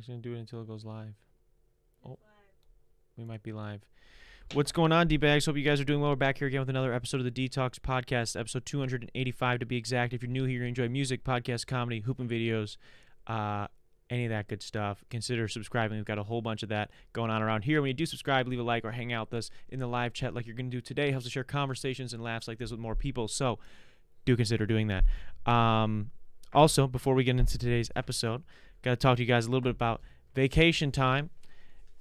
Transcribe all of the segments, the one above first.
just going to do it until it goes live. Oh, we might be live. What's going on, D-Bags? Hope you guys are doing well. We're back here again with another episode of the Detox Podcast, episode 285 to be exact. If you're new here, you enjoy music, podcast, comedy, hooping videos, any of that good stuff, consider subscribing. We've got a whole bunch of that going on around here. When you do subscribe, leave a like or hang out with us in the live chat like you're going to do today. It helps us share conversations and laughs like this with more people, so do consider doing that. Also, before we get into today's episode, got to talk to you guys a little bit about vacation time.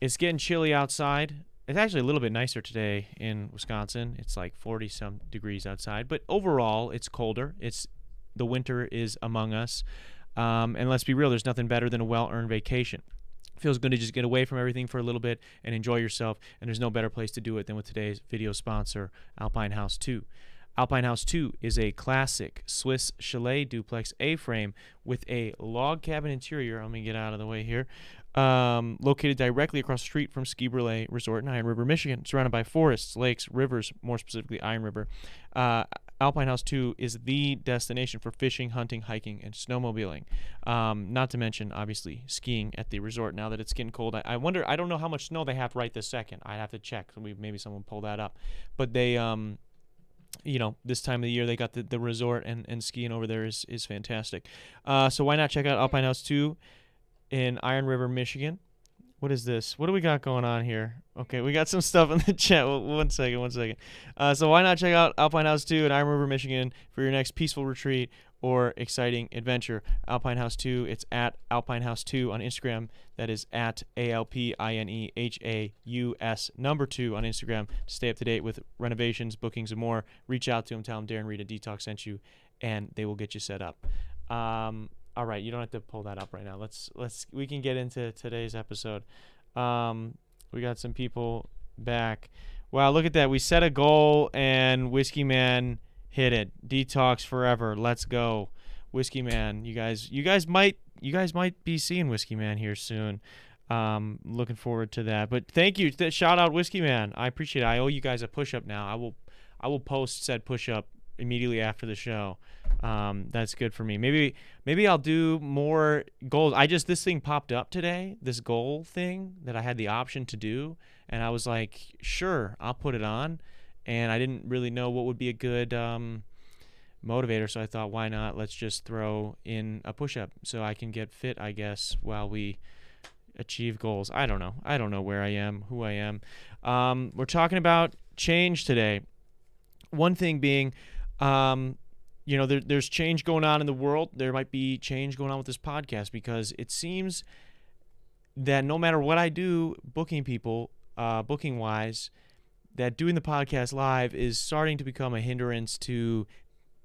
It's getting chilly outside. It's actually a little bit nicer today in Wisconsin. It's like 40-some degrees outside. But overall, it's colder. The winter is among us. And let's be real, there's nothing better than a well-earned vacation. It feels good to just get away from everything for a little bit and enjoy yourself. And there's no better place to do it than with today's video sponsor, Alpine House 2. Alpine House 2 is a classic Swiss chalet duplex A-frame with a log cabin interior. Let me get out of the way here. Located directly across the street from Ski Brule Resort in Iron River, Michigan, surrounded by forests, lakes, rivers, more specifically Iron River. Alpine House 2 is the destination for fishing, hunting, hiking, and snowmobiling. Not to mention, obviously, skiing at the resort now that it's getting cold. I wonder, I don't know how much snow they have right this second. I'd have to check. Maybe someone pull that up. But they, this time of the year, they got the resort and skiing over there is fantastic. So why not check out Alpine House 2 in Iron River, Michigan? What is this? What do we got going on here? Okay, we got some stuff in the chat. One second. So why not check out Alpine House 2 in Iron River, Michigan for your next peaceful retreat or exciting adventure. Alpine House 2, it's at Alpine House 2 on Instagram. That is at ALPINEHAUS number 2 on Instagram to stay up to date with renovations, bookings, and more. Reach out to them, tell them Darren, Rita, Detox sent you, and they will get you set up. All right, you don't have to pull that up right now. We can get into today's episode. We got some people back. Wow, look at that. We set a goal and Whiskey Man hit it. Detox forever. Let's go. Whiskey Man. You guys might be seeing Whiskey Man here soon. Looking forward to that. But thank you. Shout out Whiskey Man. I appreciate it. I owe you guys a push-up now. I will post said push-up immediately after the show. That's good for me. Maybe I'll do more goals. This thing popped up today, this goal thing that I had the option to do, and I was like, sure, I'll put it on. And I didn't really know what would be a good motivator, so I thought, why not? Let's just throw in a push-up so I can get fit, I guess, while we achieve goals. I don't know where I am, who I am. We're talking about change today. One thing being, there's change going on in the world. There might be change going on with this podcast because it seems that no matter what I do, booking people, booking-wise, that doing the podcast live is starting to become a hindrance to,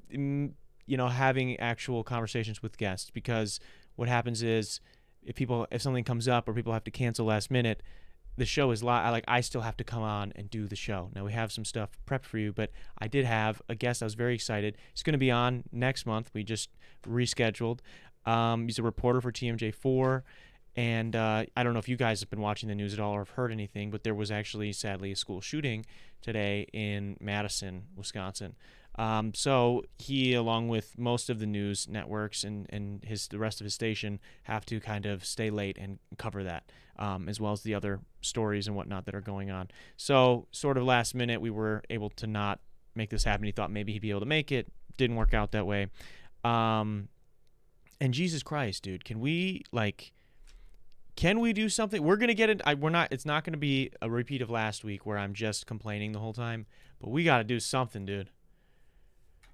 having actual conversations with guests. Because what happens is, if something comes up or people have to cancel last minute, the show is live. I still have to come on and do the show. Now we have some stuff prepped for you, but I did have a guest. I was very excited. He's going to be on next month. We just rescheduled. He's a reporter for TMJ4. And I don't know if you guys have been watching the news at all or have heard anything, but there was actually, sadly, a school shooting today in Madison, Wisconsin. So he, along with most of the news networks and the rest of his station, have to kind of stay late and cover that, as well as the other stories and whatnot that are going on. So sort of last minute, we were able to not make this happen. He thought maybe he'd be able to make it. Didn't work out that way. And Jesus Christ, dude, can we do something? We're going to get it. It's not going to be a repeat of last week where I'm just complaining the whole time, but we got to do something, dude.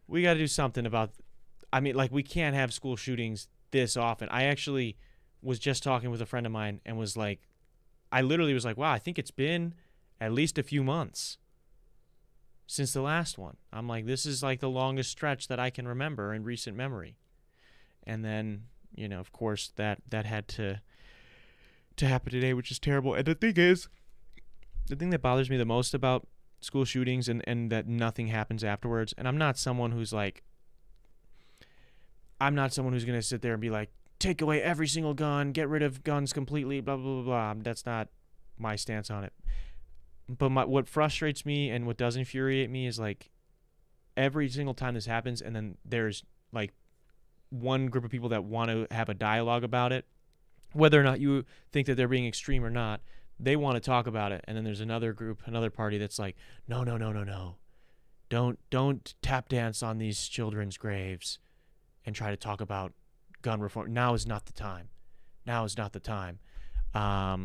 We got to do something about, we can't have school shootings this often. I actually was just talking with a friend of mine and I literally was like, wow, I think it's been at least a few months since the last one. I'm like, this is like the longest stretch that I can remember in recent memory. And then, of course, that had to happen today, which is terrible. And the thing that bothers me the most about school shootings and that nothing happens afterwards, and I'm not someone who's going to sit there and be like, take away every single gun, get rid of guns completely, blah, blah, blah, blah. That's not my stance on it. But what frustrates me and what does infuriate me is every single time this happens, and then there's one group of people that want to have a dialogue about it, whether or not you think that they're being extreme or not, they want to talk about it. And then there's another group, another party that's like, no, no, no, no, no. Don't tap dance on these children's graves and try to talk about gun reform. Now is not the time. Now is not the time. That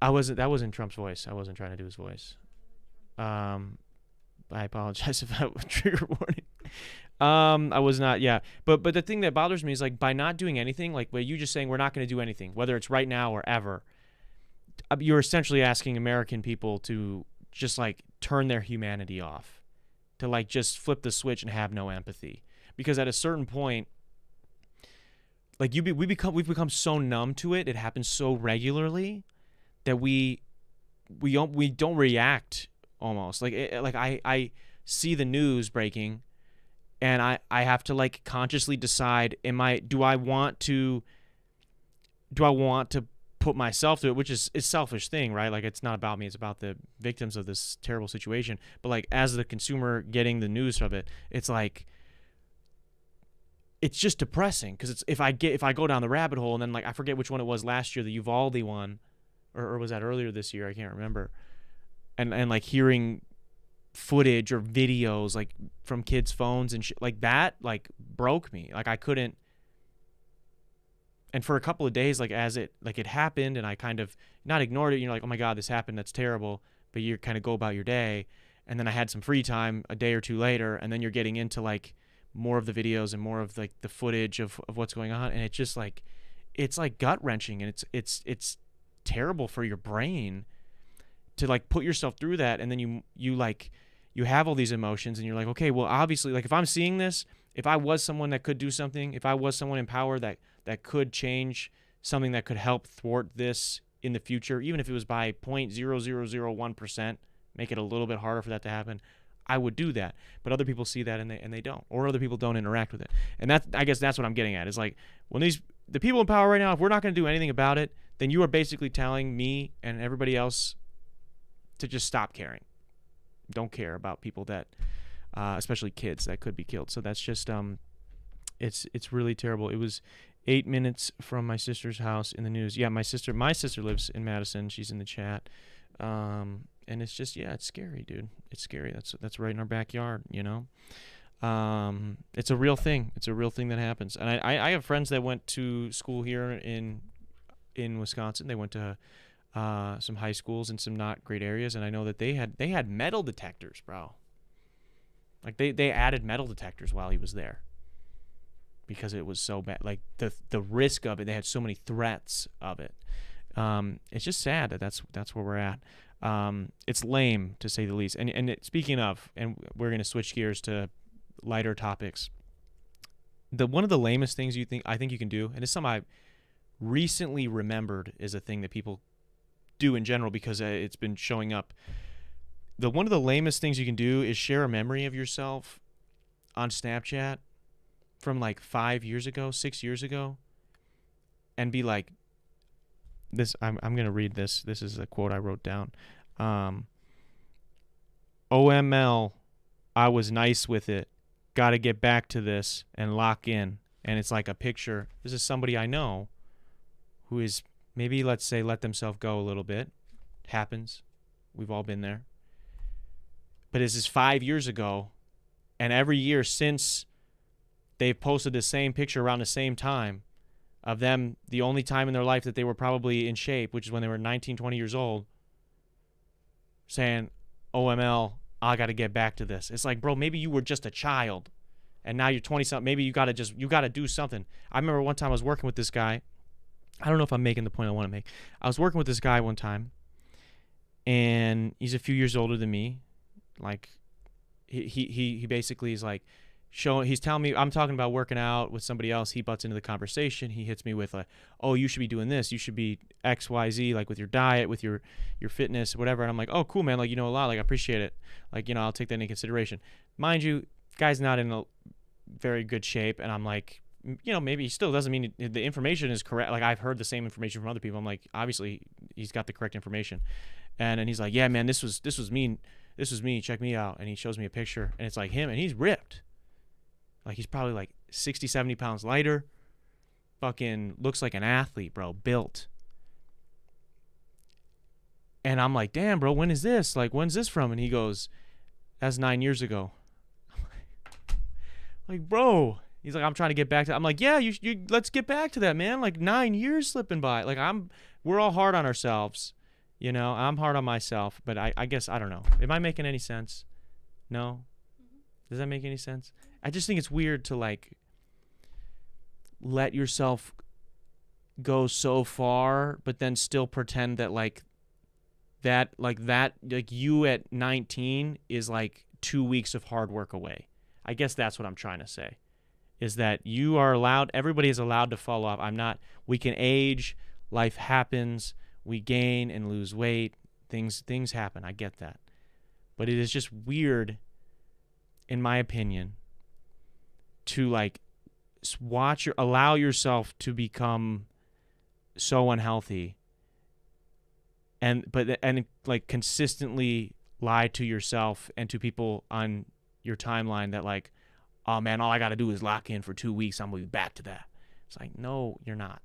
wasn't Trump's voice. I wasn't trying to do his voice. I apologize if that was trigger warning. I was not, yeah. But the thing that bothers me is, like, by not doing anything, like, by you just saying we're not going to do anything, whether it's right now or ever, you're essentially asking American people to just, like, turn their humanity off, to, like, just flip the switch and have no empathy. Because at a certain point, like, we've become so numb to it. It happens so regularly that we don't react almost. Like, I see the news breaking, and I have to, like, consciously decide, do I want to put myself through it, which is a selfish thing, right? Like, it's not about me, it's about the victims of this terrible situation. But, like, as the consumer getting the news of it, it's like, it's just depressing, because if I go down the rabbit hole, and then, like, I forget which one it was last year, the Uvalde one, or was that earlier this year? I can't remember. And like, hearing footage or videos, like, from kids' phones and shit like that, like, broke me. Like, I couldn't. And for a couple of days, like, as it happened, and I kind of not ignored it. You're like, oh my God, this happened. That's terrible. But you kind of go about your day. And then I had some free time a day or two later, and then you're getting into, like, more of the videos and more of, like, the footage of what's going on, and it's just like, it's like gut wrenching, and it's terrible for your brain to, like, put yourself through that. And then you have all these emotions, and you're like, okay, well, obviously, like, if I'm seeing this, if I was someone that could do something, if I was someone in power that could change something, that could help thwart this in the future, even if it was by 0.0001%, make it a little bit harder for that to happen, I would do that. But other people see that, and they don't, or other people don't interact with it. And I guess that's what I'm getting at, is, like, when the people in power right now, if we're not going to do anything about it, then you are basically telling me and everybody else to just stop caring. Don't care about people that, especially kids, that could be killed. So that's just, it's really terrible. It was 8 minutes from my sister's house in the news. Yeah, my sister lives in Madison. She's in the chat. And it's just, yeah, it's scary, dude. It's scary. That's right in our backyard, you know? It's a real thing. It's a real thing that happens. And I have friends that went to school here in Wisconsin. They went to some high schools in some not great areas, and I know that they had metal detectors, bro. Like, they added metal detectors while he was there, because it was so bad. Like, the risk of it, they had so many threats of it. It's just sad that's where we're at. It's lame, to say the least. And speaking of, and we're going to switch gears to lighter topics. One of the lamest things I think you can do, and it's something I recently remembered is a thing that people do in general, because it's been showing up. One of the lamest things you can do is share a memory of yourself on Snapchat from, like, 5 years ago, 6 years ago, and be like, this, I'm going to read this. This is a quote I wrote down. OML, I was nice with it. Got to get back to this and lock in. And it's like a picture. This is somebody I know who is maybe, let's say, let themselves go a little bit. Happens. We've all been there. But this is 5 years ago. And every year since, they've posted the same picture around the same time of them, the only time in their life that they were probably in shape, which is when they were 19, 20 years old, saying, OML, I got to get back to this. It's like, bro, maybe you were just a child, and now you're 20-something. Maybe you got to do something. I remember one time I was working with this guy. I don't know if I'm making the point I want to make. I was working with this guy one time, and he's a few years older than me. Like, he basically is like, he's telling me, I'm talking about working out with somebody else. He butts into the conversation. He hits me with oh, you should be doing this. You should be XYZ, like, with your diet, with your fitness, whatever. And I'm like, oh, cool, man. Like, you know a lot. Like, I appreciate it. Like, you know, I'll take that into consideration. Mind you, guy's not in a very good shape. And I'm like, you know, maybe he still doesn't mean the information is correct. Like, I've heard the same information from other people. I'm like, obviously he's got the correct information. And then he's like, yeah, man, this was me. This was me. Check me out. And he shows me a picture, and it's like him, and he's ripped. Like, he's probably like 60, 70 pounds lighter. fucking looks like an athlete, bro, built. And I'm like, damn, bro, when is this? Like, when's this from? And he goes, that's 9 years ago. Like, bro, he's like, I'm trying to get back to. I'm like, yeah, you let's get back to that, man. Like 9 years slipping by. Like we're all hard on ourselves, you know. I'm hard on myself, but I guess I don't know. Am I making any sense? No. Does that make any sense? I just think it's weird to like let yourself go so far, but then still pretend that like you at 19 is like 2 weeks of hard work away. I guess that's what I'm trying to say, is that you are allowed, everybody is allowed to fall off. We can age, life happens, we gain and lose weight, things happen. I get that. But it is just weird, in my opinion, to like allow yourself to become so unhealthy and like consistently lie to yourself and to people on your timeline that like, oh man, all I got to do is lock in for 2 weeks. I'm going to be back to that. It's like, no, you're not.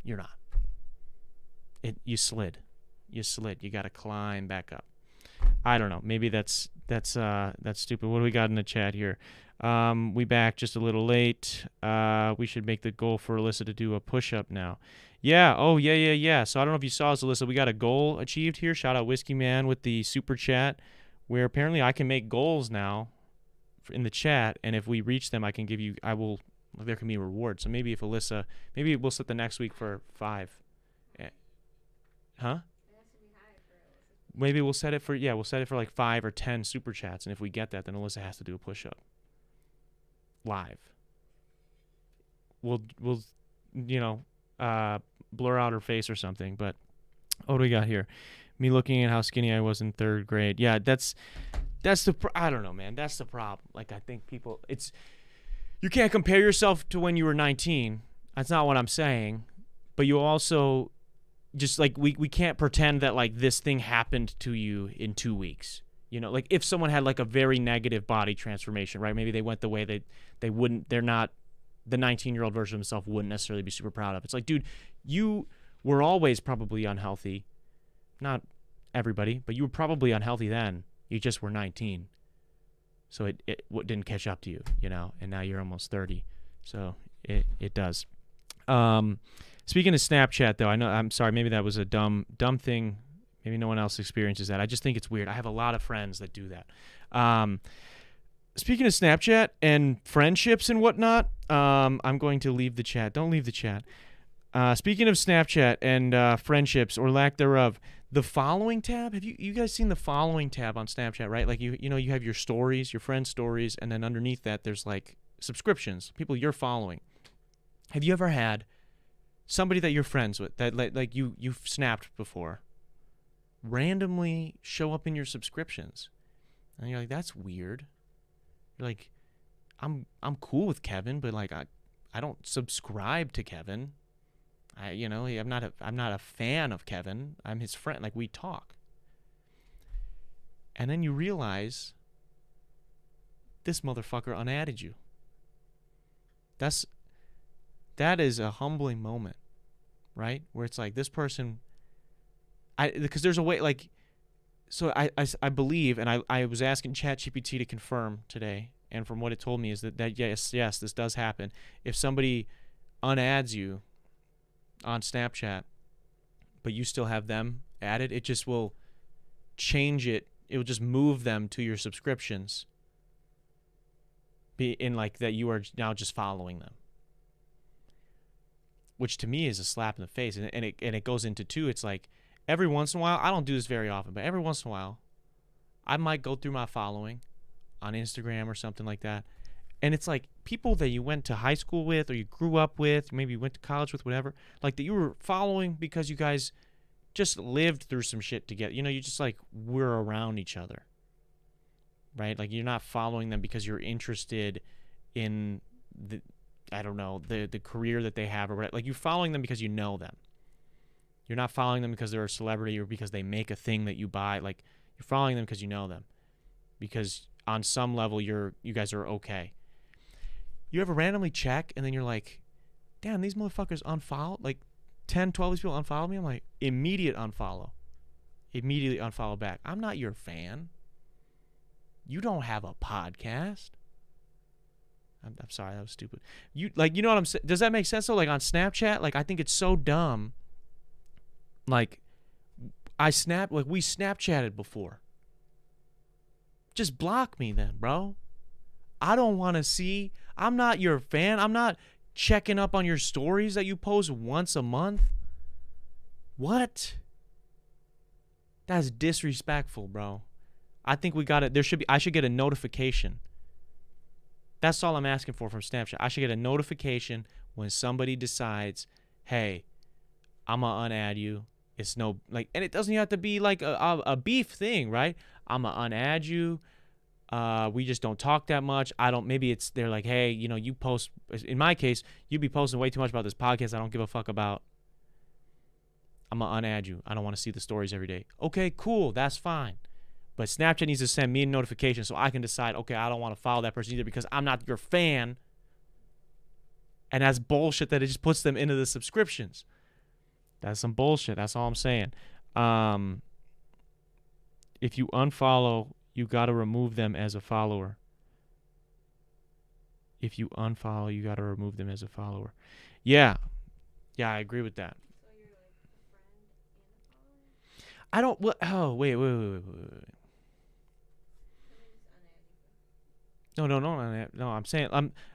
You're not. You slid. You got to climb back up. I don't know. Maybe that's stupid. What do we got in the chat here? We back just a little late. We should make the goal for Alyssa to do a push-up now. Yeah. Oh, yeah. So I don't know if you saw this, Alyssa. We got a goal achieved here. Shout out Whiskey Man with the super chat, where apparently I can make goals now in the chat, and if we reach them, there can be a reward. So maybe maybe we'll set the next week for 5. Huh? Maybe we'll set it for like 5 or 10 super chats, and if we get that, then Alyssa has to do a push-up live. We'll blur out her face or something. But what do we got here? Me looking at how skinny I was in 3rd grade. Yeah, that's I don't know, man. That's the problem. Like, I think you can't compare yourself to when you were 19. That's not what I'm saying. But you also just like we can't pretend that like this thing happened to you in 2 weeks. You know, like if someone had like a very negative body transformation, right? Maybe they went the way they wouldn't. They're not the 19-year-old version of themselves wouldn't necessarily be super proud of. It's like, dude, you were always probably unhealthy. Not everybody, but you were probably unhealthy then. You just were 19. So it didn't catch up to you, you know, and now you're almost 30. So it does. Speaking of Snapchat, though, I'm sorry, maybe that was a dumb thing. Maybe no one else experiences that. I just think it's weird. I have a lot of friends that do that. Speaking of Snapchat and friendships and whatnot, I'm going to leave the chat. Don't leave the chat. Speaking of Snapchat and friendships or lack thereof, the following tab, have you guys seen the following tab on Snapchat, right? Like you have your stories, your friends' stories, and then underneath that there's like subscriptions, people you're following. Have you ever had somebody that you're friends with that like you've snapped before randomly show up in your subscriptions? And you're like, that's weird. You're like, I'm cool with Kevin, but like I don't subscribe to Kevin. I'm not a fan of Kevin. I'm his friend. Like, we talk. And then you realize this motherfucker unadded you. That is a humbling moment, right? Where it's like this person, because there's a way, like, so I believe, and I was asking ChatGPT to confirm today, and from what it told me is that yes, this does happen. If somebody unadds you on Snapchat, but you still have them added, it just will change it. It will just move them to your subscriptions. Be in like that you are now just following them, which to me is a slap in the face. And it goes into two. It's like every once in a while, I don't do this very often, but every once in a while, I might go through my following on Instagram or something like that. And it's like people that you went to high school with or you grew up with, maybe you went to college with, whatever, like that you were following because you guys just lived through some shit together. You know, you just like were around each other, right? Like you're not following them because you're interested in the career that they have or whatever. Like you're following them because you know them. You're not following them because they're a celebrity or because they make a thing that you buy. Like you're following them because you know them, because on some level you guys are okay. You ever randomly check and then you're like, damn, these motherfuckers unfollowed. Like 10, 12 of these people unfollowed me. I'm like, immediate unfollow. Immediately unfollow back. I'm not your fan. You don't have a podcast. I'm sorry, that was stupid. You know what I'm saying? Does that make sense though? Like on Snapchat, like I think it's so dumb. Like we Snapchatted before. Just block me then, bro. I don't want to see. I'm not your fan. I'm not checking up on your stories that you post once a month. What? That's disrespectful, bro. I think we got it. I should get a notification. That's all I'm asking for from Snapchat. I should get a notification when somebody decides, hey, I'm going to unadd you. It's no, like, and it doesn't have to be like a beef thing, right? I'm going to unadd you. We just don't talk that much. Maybe they're like, hey, you post, in my case, you be posting way too much about this podcast I don't give a fuck about. I'm going to unadd you. I don't want to see the stories every day. Okay, cool. That's fine. But Snapchat needs to send me a notification so I can decide, okay, I don't want to follow that person either because I'm not your fan. And that's bullshit that it just puts them into the subscriptions. That's some bullshit. That's all I'm saying. If you unfollow, you got to remove them as a follower. If you unfollow, you got to remove them as a follower. Yeah. Yeah, I agree with that. So you're like a friend and a follower? I don't. Oh, wait. No. I'm saying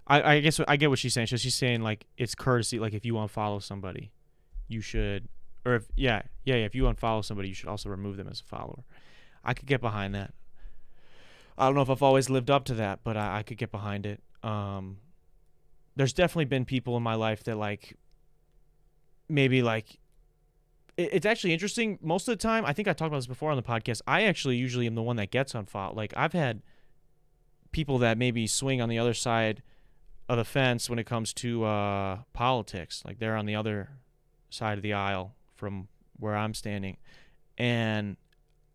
I guess I get what she's saying. So she's saying like it's courtesy. Like if you unfollow somebody, you should, or if if you unfollow somebody, you should also remove them as a follower. I could get behind that. I don't know if I've always lived up to that, but I could get behind it. There's definitely been people in my life that like maybe like it's actually interesting. Most of the time, I think I talked about this before on the podcast. I actually usually am the one that gets unfollowed. Like I've had people that maybe swing on the other side of the fence when it comes to politics. Like they're on the other side of the aisle from where I'm standing. And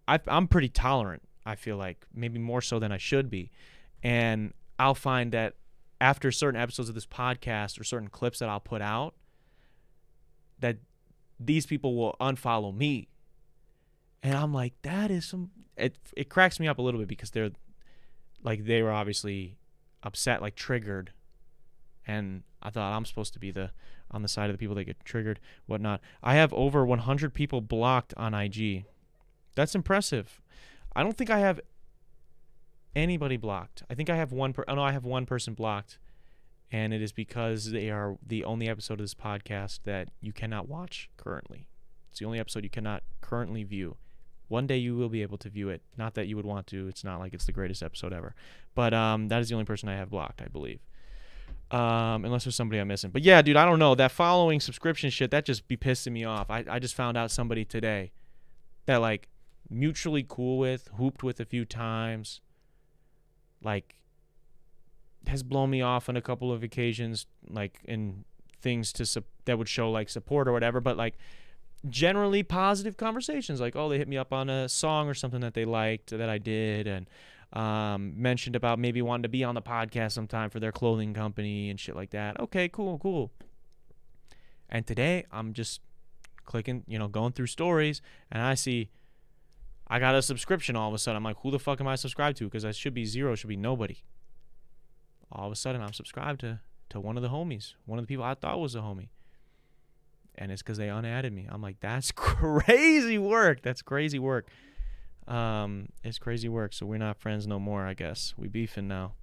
I'm pretty tolerant, I feel like, maybe more so than I should be. And I'll find that after certain episodes of this podcast or certain clips that I'll put out, that these people will unfollow me. And I'm like, that is it cracks me up a little bit because they were obviously upset, like triggered. And I thought I'm supposed to be on the side of the people that get triggered, whatnot. I have over 100 people blocked on IG. That's impressive. I don't think I have anybody blocked. I think I have I have one person blocked. And it is because they are the only episode of this podcast that you cannot watch currently. It's the only episode you cannot currently view. One day you will be able to view it. Not that you would want to. It's not like it's the greatest episode ever. But that is the only person I have blocked, I believe. Unless there's somebody I'm missing. But yeah, dude, I don't know. That following subscription shit, that just be pissing me off. I just found out somebody today that like mutually cool with, hooped with a few times, like has blown me off on a couple of occasions, like in things that would show like support or whatever, but like generally positive conversations, like, oh, they hit me up on a song or something that they liked that I did, and mentioned about maybe wanting to be on the podcast sometime for their clothing company and shit like that. Okay, cool. And today I'm just clicking, going through stories, and I see I got a subscription all of a sudden. I'm like, who the fuck am I subscribed to? Because I should be zero, should be nobody. All of a sudden I'm subscribed to one of the homies, one of the people I thought was a homie. And it's because they unadded me. I'm like, that's crazy work. It's crazy work. So we're not friends no more, I guess. We beefing now.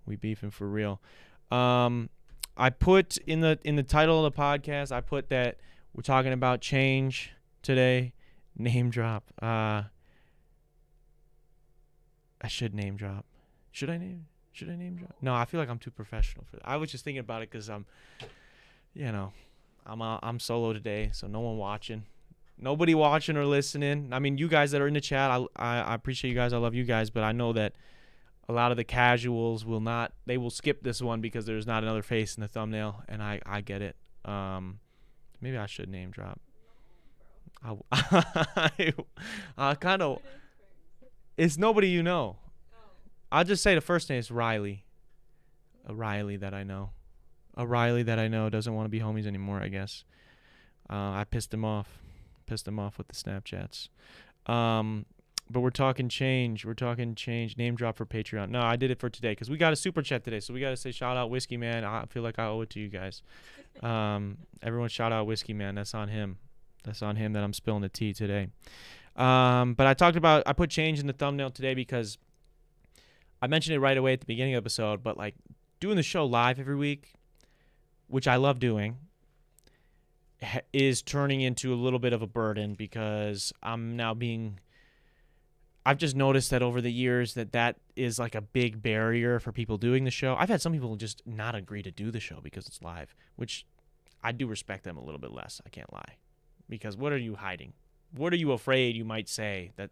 We beefing for real. I put in the title of the podcast, I put that we're talking about change today. Name drop. I should name drop. Should I name drop? No, I feel like I'm too professional for that. I was just thinking about it because I'm solo today, so no one watching. Nobody watching or listening. I mean, you guys that are in the chat, I appreciate you guys. I love you guys, but I know that a lot of the casuals they will skip this one because there's not another face in the thumbnail, and I get it. Maybe I should name drop. I kind of, it's nobody you know. I'll just say the first name is Riley. A Riley that I know. a Riley that I know doesn't want to be homies anymore, I guess. I pissed him off. Pissed him off with the Snapchats. But we're talking change. We're talking change. Name drop for Patreon. No, I did it for today because we got a super chat today. So we got to say shout out Whiskey Man. I feel like I owe it to you guys. Everyone shout out Whiskey Man. That's on him. That's on him that I'm spilling the tea today. But I put change in the thumbnail today because I mentioned it right away at the beginning of the episode, but like doing the show live every week, which I love doing, is turning into a little bit of a burden because I've just noticed that over the years that is like a big barrier for people doing the show. I've had some people just not agree to do the show because it's live, which I do respect them a little bit less. I can't lie. Because what are you hiding? What are you afraid you might say that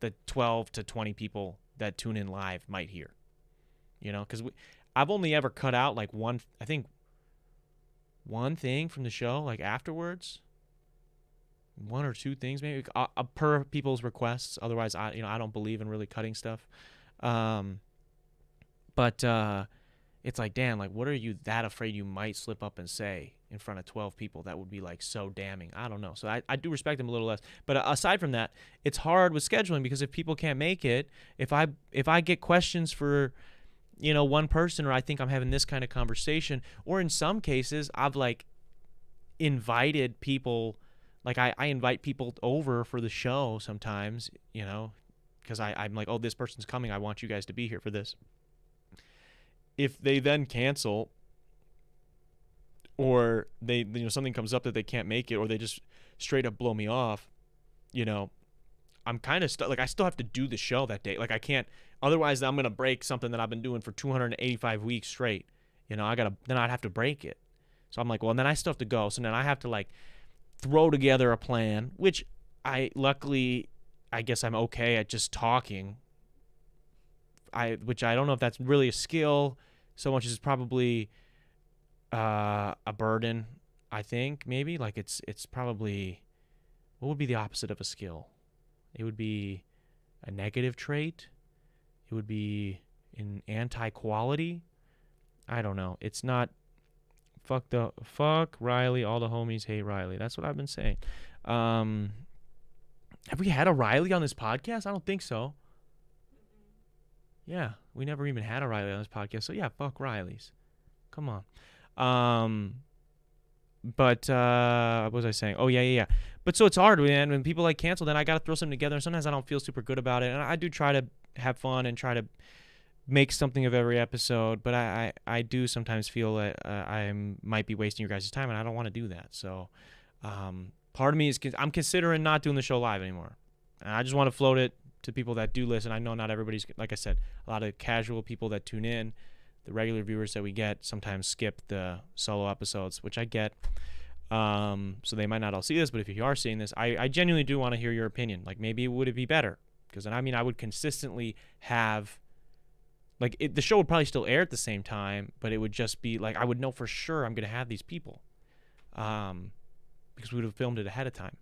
the 12 to 20 people that tune in live might hear? You know, because I've only ever cut out like one thing from the show, like afterwards. One or two things maybe per people's requests. Otherwise, I don't believe in really cutting stuff. But it's like, Dan, like, what are you that afraid you might slip up and say in front of 12 people that would be like so damning? I don't know. So I do respect them a little less. But aside from that, it's hard with scheduling because if people can't make it, if I get questions for, one person, or I think I'm having this kind of conversation, or in some cases I've like invited people, like I invite people over for the show sometimes, because I'm like, oh, this person's coming. I want you guys to be here for this. If they then cancel, or they something comes up that they can't make it, or they just straight up blow me off, I'm kind of stuck. Like I still have to do the show that day. Like I can't. Otherwise, I'm gonna break something that I've been doing for 285 weeks straight. Then I'd have to break it. So I'm like, well, and then I still have to go. So then I have to like throw together a plan, which I guess I'm okay at just talking. Which I don't know if that's really a skill so much as it's probably a burden. I think maybe like it's probably, what would be the opposite of a skill? It would be a negative trait. It would be an anti-quality. I don't know. It's not. Fuck Riley. All the homies hate Riley. That's what I've been saying. Have we had a Riley on this podcast? I don't think so. Yeah, we never even had a Riley on this podcast. So yeah, fuck Rileys. Come on. But what was I saying? Oh yeah. But so it's hard, man. When people like cancel, then I gotta throw something together. And sometimes I don't feel super good about it. And I do try to have fun and try to make something of every episode. But I do sometimes feel that I might be wasting your guys' time, and I don't want to do that. So part of me is I'm considering not doing the show live anymore. And I just want to float it to people that do listen. I know not everybody's, like I said, a lot of casual people that tune in, the regular viewers that we get sometimes skip the solo episodes, which I get. So they might not all see this, but if you are seeing this, I genuinely do want to hear your opinion. Like maybe would it be better? Because I would consistently have, like the show would probably still air at the same time, but it would just be like I would know for sure I'm going to have these people, because we would have filmed it ahead of time.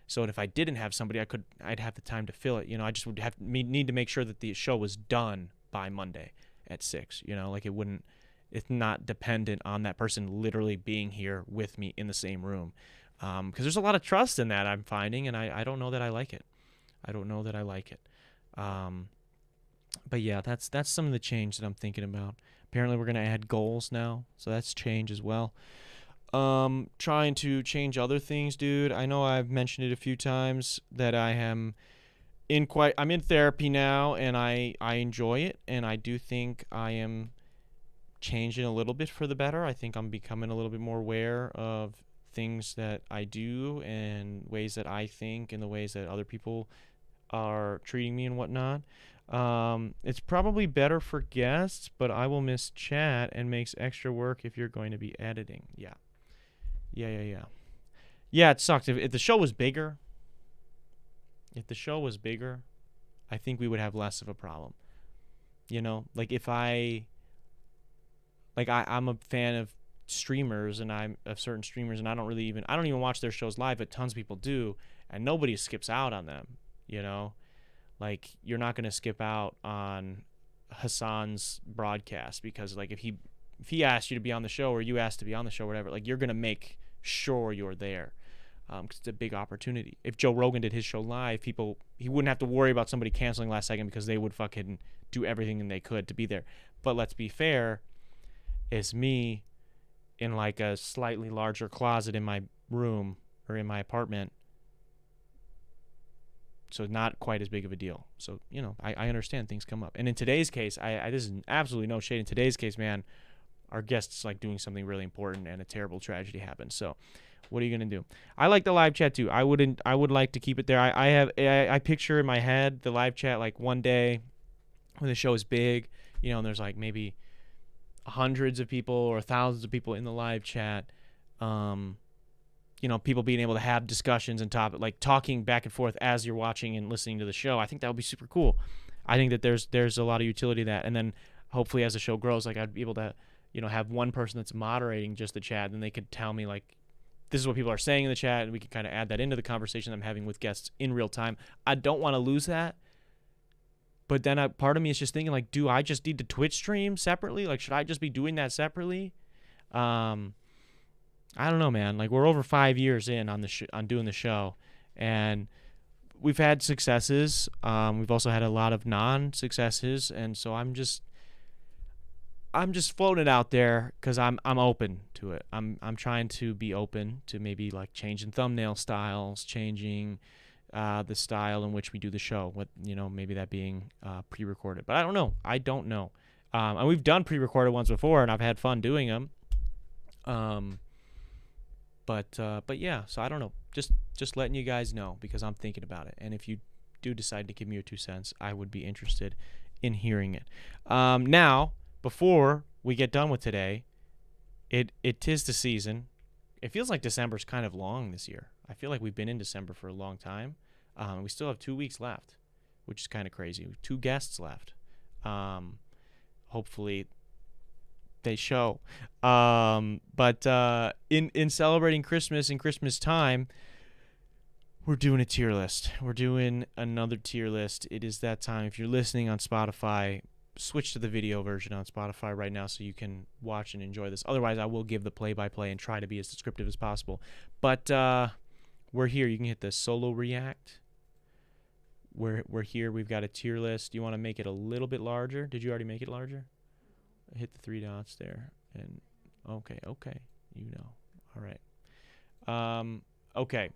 So if I didn't have somebody, I'd have the time to fill it. I just would need to make sure that the show was done by Monday at 6. Like it's not dependent on that person literally being here with me in the same room. Because there's a lot of trust in that I'm finding, and I don't know that I like it. But yeah, that's some of the change that I'm thinking about. Apparently we're going to add goals now, so that's change as well. Trying to change other things, dude. I know I've mentioned it a few times that I'm in therapy now, and I enjoy it, and I do think I am changing a little bit for the better. I think I'm becoming a little bit more aware of things that I do and ways that I think and the ways that other people are treating me and whatnot. It's probably better for guests, but I will miss chat and makes extra work if you're going to be editing. Yeah, it sucks. If the show was bigger, I think we would have less of a problem. Like if I'm a fan of streamers, and I'm of certain streamers, and I don't even watch their shows live, but tons of people do, and nobody skips out on them. Like you're not going to skip out on Hassan's broadcast because like if he if he asked you to be on the show or you asked to be on the show or whatever, like, you're going to make sure you're there. Because it's a big opportunity. If Joe Rogan did his show live, he wouldn't have to worry about somebody canceling last second because they would fucking do everything they could to be there. But let's be fair, it's me in like a slightly larger closet in my room or in my apartment. So not quite as big of a deal. So, you know, I understand things come up. And in today's case, this is absolutely no shade. In today's case, man, our guest's like doing something really important and a terrible tragedy happened. So what are you going to do? I like the live chat too. I would like to keep it there. I picture in my head the live chat like one day when the show is big, you know, and there's like maybe hundreds of people or thousands of people in the live chat. You know, people being able to have discussions and like talking back and forth as you're watching and listening to the show. I think that would be super cool. I think that there's a lot of utility to that. And then hopefully as the show grows, like I'd be able to, you know, have one person that's moderating just the chat, and they could tell me like, this is what people are saying in the chat, and we can kind of add that into the conversation I'm having with guests in real time. I don't want to lose that. But then part of me is just thinking, like, do I just need to Twitch stream separately? Like, should I just be doing that separately? I don't know, man. Like, we're over 5 years in on on doing the show, and we've had successes. We've also had a lot of non-successes, and so I'm just floating it out there because I'm open to it. I'm trying to be open to maybe like changing thumbnail styles, changing the style in which we do the show. What, you know, maybe that being pre-recorded. But I don't know. And we've done pre-recorded ones before, and I've had fun doing them. But yeah. So I don't know. Just letting you guys know because I'm thinking about it. And if you do decide to give me your 2 cents, I would be interested in hearing it. Now, before we get done with today, it tis the season. It feels like December's kind of long this year. I feel like we've been in December for a long time. We still have 2 weeks left, which is kind of crazy. 2 guests left. Hopefully they show. But in celebrating Christmas and Christmas time, we're doing a tier list. We're doing another tier list. It is that time. If you're listening on Spotify, switch to the video version on Spotify right now so you can watch and enjoy this. Otherwise, I will give the play-by-play and try to be as descriptive as possible. But we're here. You can hit the solo react. We're here. We've got a tier list. Do you want to make it a little bit larger? Did you already make it larger? Hit the 3 dots there. And okay. You know. All right. Okay.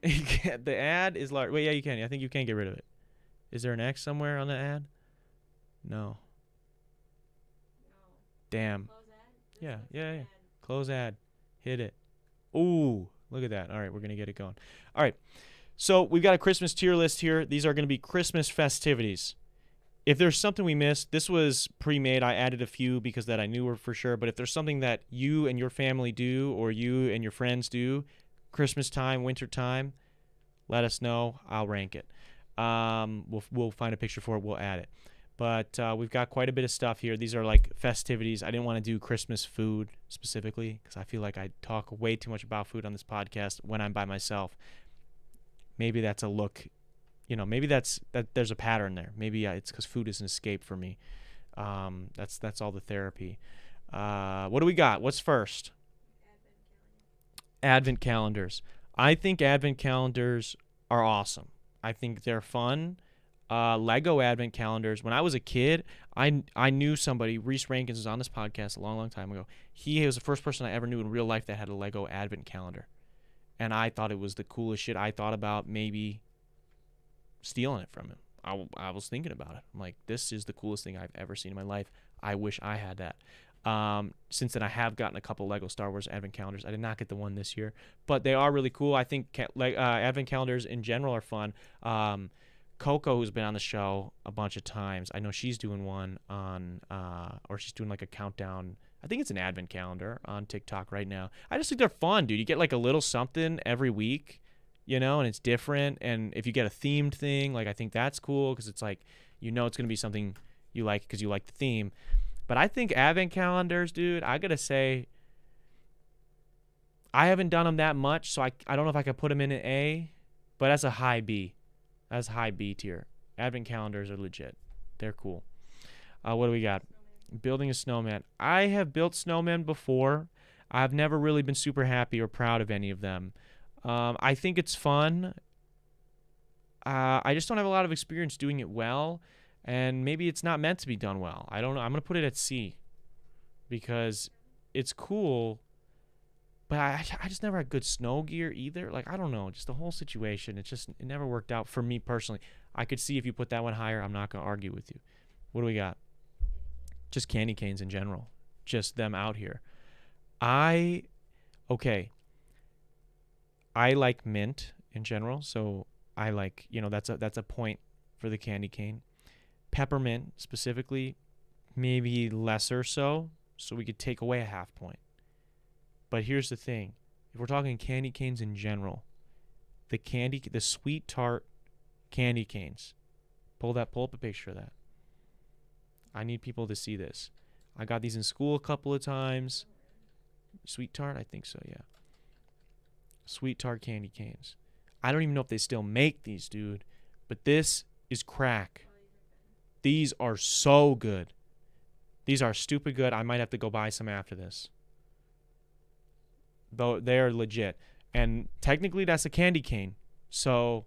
The ad is large. Wait, yeah, you can. I think you can get rid of it. Is there an X somewhere on the ad? No. Damn. Close ad? Yeah. Close ad. Hit it. Ooh, look at that. All right, we're going to get it going. All right. So we've got a Christmas tier list here. These are going to be Christmas festivities. If there's something we missed, this was pre-made. I added a few because that I knew were for sure. But if there's something that you and your family do or you and your friends do, Christmas time, winter time, let us know. I'll rank it. We'll find a picture for it. We'll add it. But we've got quite a bit of stuff here. These are like festivities. I didn't want to do Christmas food specifically because I feel like I talk way too much about food on this podcast when I'm by myself. Maybe that's a look, you know, maybe that there's a pattern there. Maybe it's because food is an escape for me. That's all the therapy. What do we got? What's first? Advent calendars. I think Advent calendars are awesome. I think they're fun. Lego Advent calendars. When I was a kid, I knew somebody, Reese Rankins was on this podcast a long, long time ago. He was the first person I ever knew in real life that had a Lego Advent calendar. And I thought it was the coolest shit. I thought about maybe stealing it from him. I was thinking about it. I'm like, this is the coolest thing I've ever seen in my life. I wish I had that. Since then, I have gotten a couple Lego Star Wars Advent calendars. I did not get the one this year, but they are really cool. I think Advent calendars in general are fun. Coco, who's been on the show a bunch of times, I know she's doing one on, or she's doing like a countdown. I think it's an Advent calendar on TikTok right now. I just think they're fun, dude. You get like a little something every week, you know, and it's different. And if you get a themed thing, like I think that's cool because it's like, you know, it's going to be something you like because you like the theme. But I think Advent calendars, dude, I got to say, I haven't done them that much, so I don't know if I could put them in an A, but that's a high B. That's high B tier. Advent calendars are legit. They're cool. What do we got? Building a snowman. I have built snowmen before. I've never really been super happy or proud of any of them. I think it's fun. I just don't have a lot of experience doing it well, and maybe it's not meant to be done well. I don't know. I'm gonna put it at C because it's cool, but I just never had good snow gear either. Like I don't know, just the whole situation. It never worked out for me personally. I could see if you put that one higher. I'm not gonna argue with you. What do we got? Just candy canes in general, just them out here. Okay. I like mint in general, so I like that's a point for the candy cane. Peppermint specifically, maybe lesser so we could take away a half point. But here's the thing: if we're talking candy canes in general, the sweet tart candy canes, pull up a picture of that. I need people to see this. I got these in school a couple of times. Sweet tart, I think so, yeah. Sweet tart candy canes. I don't even know if they still make these, dude. But this is crack. These are so good. These are stupid good. I might have to go buy some after this. Though they are legit. And technically that's a candy cane. So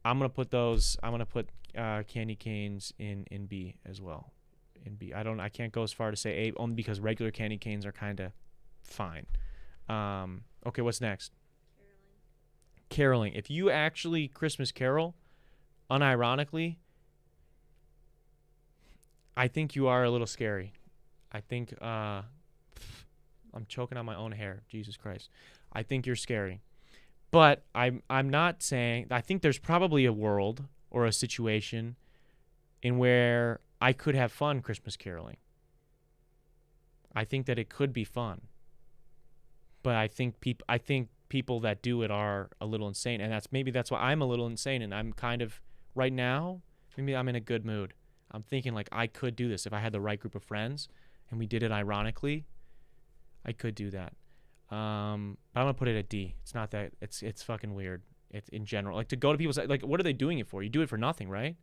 I'm going to put candy canes in B as well. In B. I can't go as far to say A only because regular candy canes are kind of fine. Okay, what's next? Caroling. If you actually Christmas carol, unironically, I think you are a little scary. I think I'm choking on my own hair. Jesus Christ. I think you're scary. But I'm not saying, I think there's probably a world or a situation in where I could have fun Christmas caroling. I think that it could be fun. But I think people that do it are a little insane, and that's why I'm a little insane, and I'm kind of right now, maybe I'm in a good mood. I'm thinking like I could do this if I had the right group of friends and we did it ironically. I could do that. But I'm gonna put it at D. It's not that it's fucking weird. It's in general. Like to go to people's like what are they doing it for? You do it for nothing, right?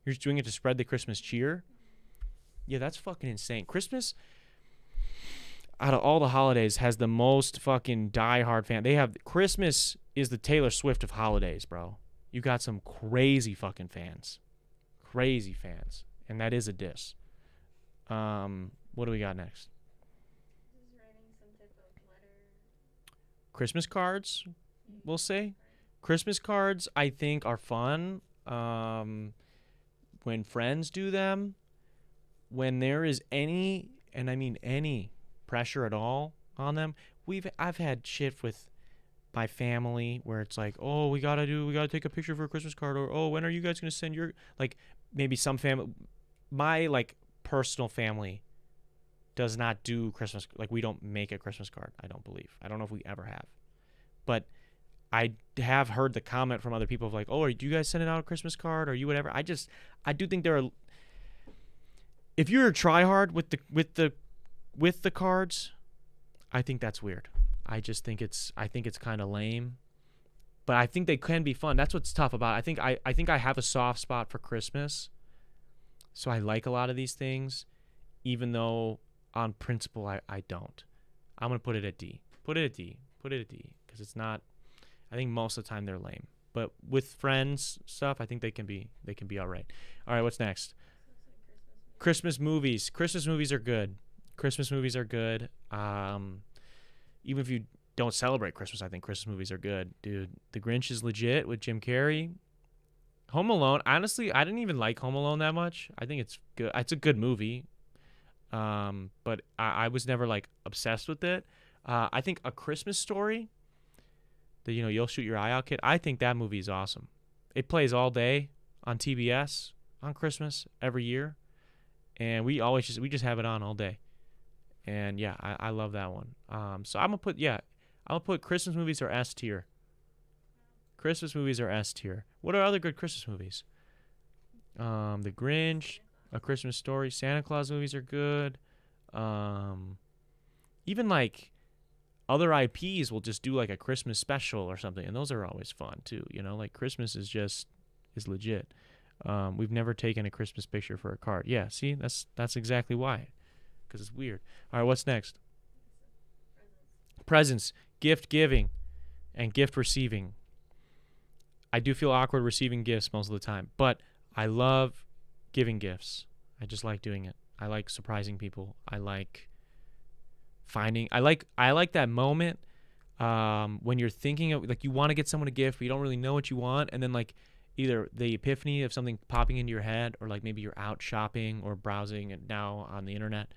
You're just doing it to spread the Christmas cheer. Yeah, that's fucking insane. Christmas out of all the holidays has the most fucking diehard fan. Christmas is the Taylor Swift of holidays, bro. You got some crazy fucking fans. Crazy fans. And that is a diss. What do we got next? Christmas cards, we'll say. Christmas cards, I think, are fun. When friends do them, when there is any, and I mean any, pressure at all on them. I've had shit with my family where it's like, oh, we gotta take a picture for a Christmas card, or oh, when are you guys gonna send your, like, maybe some family, my like personal family does not do Christmas, like we don't make a Christmas card. I don't know if we ever have, but I have heard the comment from other people of like, oh, do you guys sending out a Christmas card or you whatever? I do think if you're a tryhard with the cards, I think that's weird. I think it's kind of lame, but I think they can be fun. That's what's tough about it. I think I have a soft spot for Christmas, so I like a lot of these things, even though on principle I don't. I'm gonna put it at D. Put it at D because it's not. I think most of the time they're lame, but with friends stuff, I think they can be all right. All right, what's next? Christmas movies. Christmas movies are good. Even if you don't celebrate Christmas, I think Christmas movies are good, dude. The Grinch is legit with Jim Carrey. Home Alone, honestly, I didn't even like Home Alone that much. I think it's good. It's a good movie, but I was never like obsessed with it. I think A Christmas Story, the You'll Shoot Your Eye Out Kid, I think that movie is awesome. It plays all day on TBS on Christmas every year, and we just have it on all day. And yeah, I love that one. So I'm gonna put Christmas movies are S tier. Christmas movies are S tier. What are other good Christmas movies? The Grinch, A Christmas Story, Santa Claus movies are good. Even like other IPs will just do like a Christmas special or something, and those are always fun too. Like Christmas is legit. We've never taken a Christmas picture for a card. Yeah, see, that's exactly why, because it's weird. All right, what's next? Presents, gift giving, and gift receiving. I do feel awkward receiving gifts most of the time, but I love giving gifts. I just like doing it. I like surprising people. I like that moment when you're thinking of, like, you want to get someone a gift, but you don't really know what you want, and then like either the epiphany of something popping into your head, or like maybe you're out shopping or browsing and now on the internet,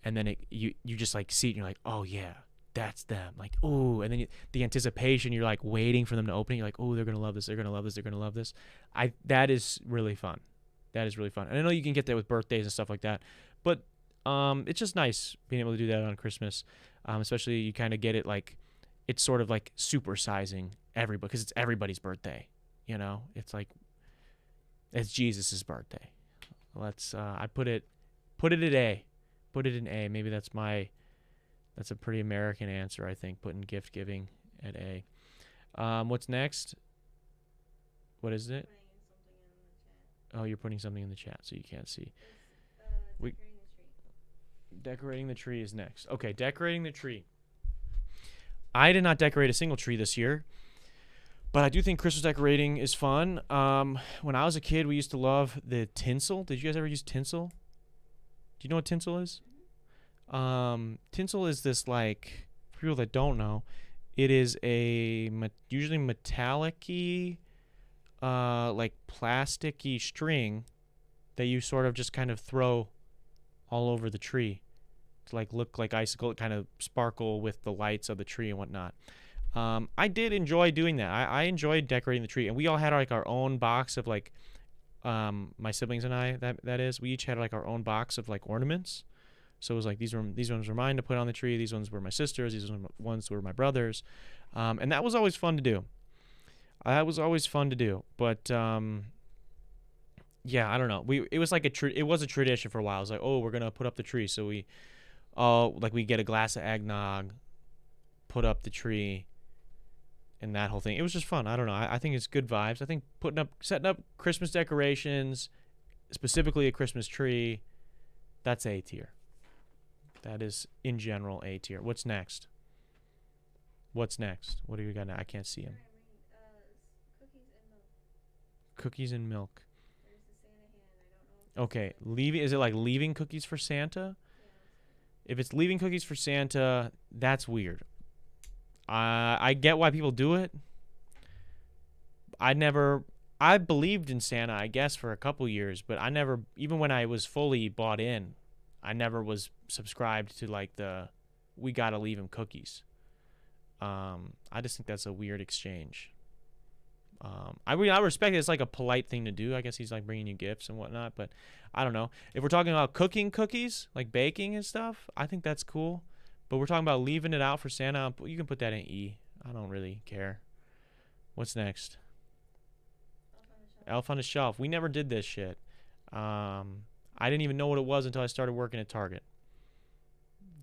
and then you just like see it and you're like, oh yeah, that's them. Like, oh, and then the anticipation, you're like waiting for them to open it. You're like, oh, they're gonna love this. They're gonna love this. They're gonna love this. That is really fun. That is really fun. And I know you can get that with birthdays and stuff like that, but it's just nice being able to do that on Christmas. Especially you kind of get it, like it's sort of like supersizing everybody, because it's everybody's birthday. You know, it's like it's Jesus's birthday. I put it at A. Put it in A. Maybe that's a pretty American answer, I think, putting gift giving at A. What's next? What is it? Oh, you're putting something in the chat, so you can't see. Decorating the tree is next. Okay, decorating the tree. I did not decorate a single tree this year, but I do think Christmas decorating is fun. When I was a kid, we used to love the tinsel. Did you guys ever use tinsel? Do you know what tinsel is? Tinsel is this, like, for people that don't know, it is a usually metallic-y, like plasticky string that you sort of just kind of throw all over the tree to like look like icicle, kind of sparkle with the lights of the tree and whatnot. I did enjoy doing that. I enjoyed decorating the tree, and we all had like our own box of like, my siblings and I, that is, we each had like our own box of like ornaments. So it was like these ones were mine to put on the tree. These ones were my sister's. These ones were my brother's, and that was always fun to do. But yeah, I don't know. It was like it was a tradition for a while. It was like, oh, we're gonna put up the tree. So we get a glass of eggnog, put up the tree, and that whole thing. It was just fun. I don't know. I think it's good vibes. I think setting up Christmas decorations, specifically a Christmas tree, that's A tier. That is, in general, A tier. What's next? What do you got now? I can't see him. Cookies and milk. Okay, is it like leaving cookies for Santa? If it's leaving cookies for Santa, that's weird. I get why people do it. I believed in Santa, I guess, for a couple years, but I never, even when I was fully bought in, I never was subscribed to like we gotta leave him cookies. I just think that's a weird exchange. I respect it. It's like a polite thing to do. I guess he's like bringing you gifts and whatnot, but I don't know. If we're talking about cooking cookies, like baking and stuff, I think that's cool. But we're talking about leaving it out for Santa. You can put that in E. I don't really care. What's next? Elf on the Shelf. We never did this shit. I didn't even know what it was until I started working at Target.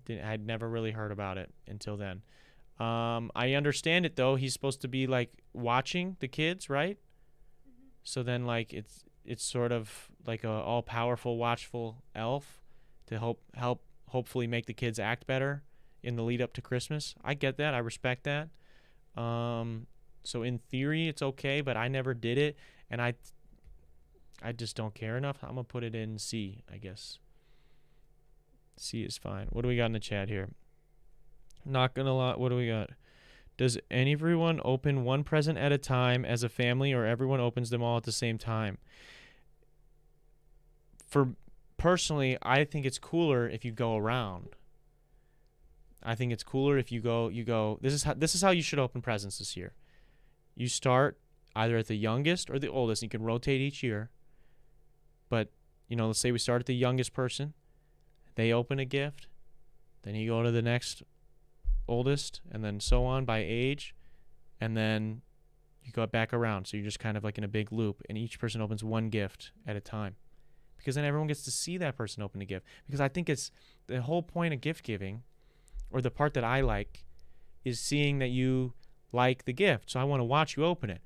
I'd never really heard about it until then. I understand it though. He's supposed to be like watching the kids, right? Mm-hmm. So then like it's sort of like a all-powerful, watchful elf to help hopefully make the kids act better in the lead up to Christmas. I get that. I respect that. So in theory it's okay, but I never did it, and I just don't care enough. I'm gonna put it in C, I guess. C is fine. What do we got in the chat here? Not gonna lie. What do we got? Does everyone open one present at a time as a family, or everyone opens them all at the same time? Personally, I think it's cooler if you go around. I think it's cooler if you go. This is how you should open presents this year. You start either at the youngest or the oldest. You can rotate each year. But, let's say we start at the youngest person. They open a gift. Then you go to the next oldest, and then so on by age. And then you go back around. So you're just kind of like in a big loop. And each person opens one gift at a time. Because then everyone gets to see that person open a gift. Because I think it's the whole point of gift giving, or the part that I like, is seeing that you like the gift. So I want to watch you open it.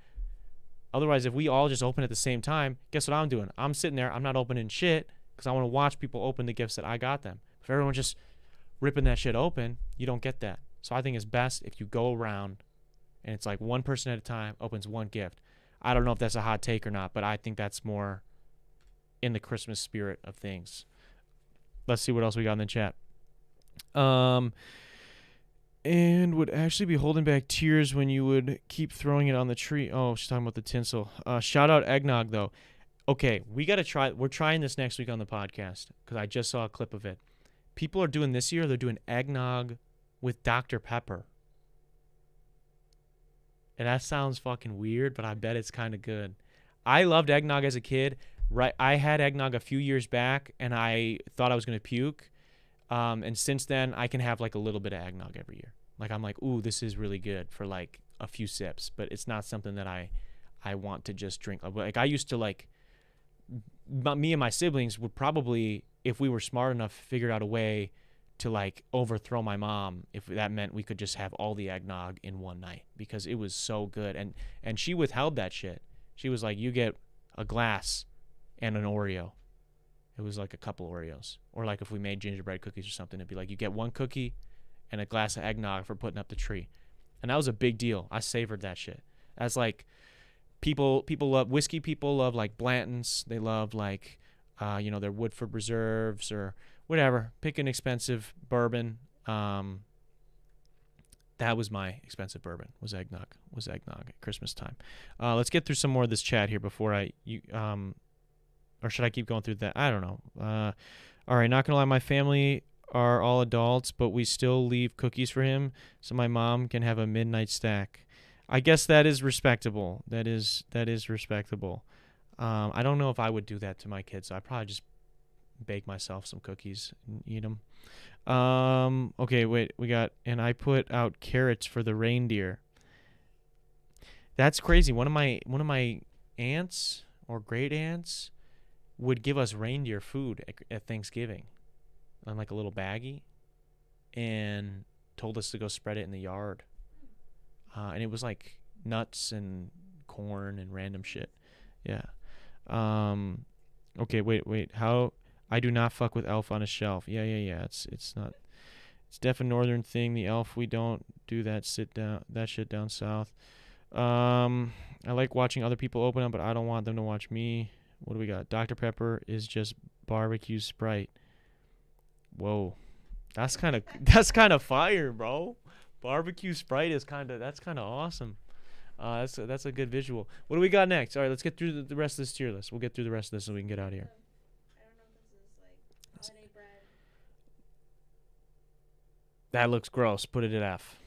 Otherwise, if we all just open at the same time, guess what I'm doing? I'm sitting there. I'm not opening shit because I want to watch people open the gifts that I got them. If everyone's just ripping that shit open, you don't get that. So I think it's best if you go around and it's like one person at a time opens one gift. I don't know if that's a hot take or not, but I think that's more in the Christmas spirit of things. Let's see what else we got in the chat. And would actually be holding back tears when you would keep throwing it on the tree. Oh, she's talking about the tinsel. Shout out eggnog, though. Okay, we got to try. We're trying this next week on the podcast because I just saw a clip of it. People are doing this year, they're doing eggnog with Dr. Pepper. And that sounds fucking weird, but I bet it's kind of good. I loved eggnog as a kid. Right, I had eggnog a few years back, and I thought I was going to puke. And since then, I can have like a little bit of eggnog every year. Like I'm like, ooh, this is really good for like a few sips, but it's not something that I want to just drink. Like I used to like, me and my siblings would probably, if we were smart enough, figure out a way to like overthrow my mom if that meant we could just have all the eggnog in one night because it was so good. And she withheld that shit. She was like, you get a glass and an Oreo. It was like a couple Oreos. Or like if we made gingerbread cookies or something, it'd be like you get one cookie and a glass of eggnog for putting up the tree. And that was a big deal. I savored that shit. That's like people love whiskey. People love like Blanton's. They love like, their Woodford Reserves or whatever. Pick an expensive bourbon. That was my expensive bourbon. Was eggnog at Christmas time. Let's get through some more of this chat here before or should I keep going through that? I don't know. All right, not gonna lie, my family are all adults, but we still leave cookies for him so my mom can have a midnight stack. I guess that is respectable. That is respectable. I don't know if I would do that to my kids. I'd probably just bake myself some cookies and eat them. Okay, wait, and I put out carrots for the reindeer. That's crazy. One of my aunts or great aunts would give us reindeer food at Thanksgiving on like a little baggie and told us to go spread it in the yard. And it was like nuts and corn and random shit. Yeah. Okay, wait. How I do not fuck with elf on a shelf. Yeah. It's not. It's definitely a northern thing. The elf, we don't do that shit down south. I like watching other people open up, but I don't want them to watch me. What do we got? Dr. Pepper is just barbecue Sprite. Whoa. That's kind of fire, bro. Barbecue Sprite is kind of awesome. That's a good visual. What do we got next? All right, let's get through the rest of this tier list. We'll get through the rest of this so we can get out of here. I don't know if this is like holiday bread. That looks gross. Put it at F.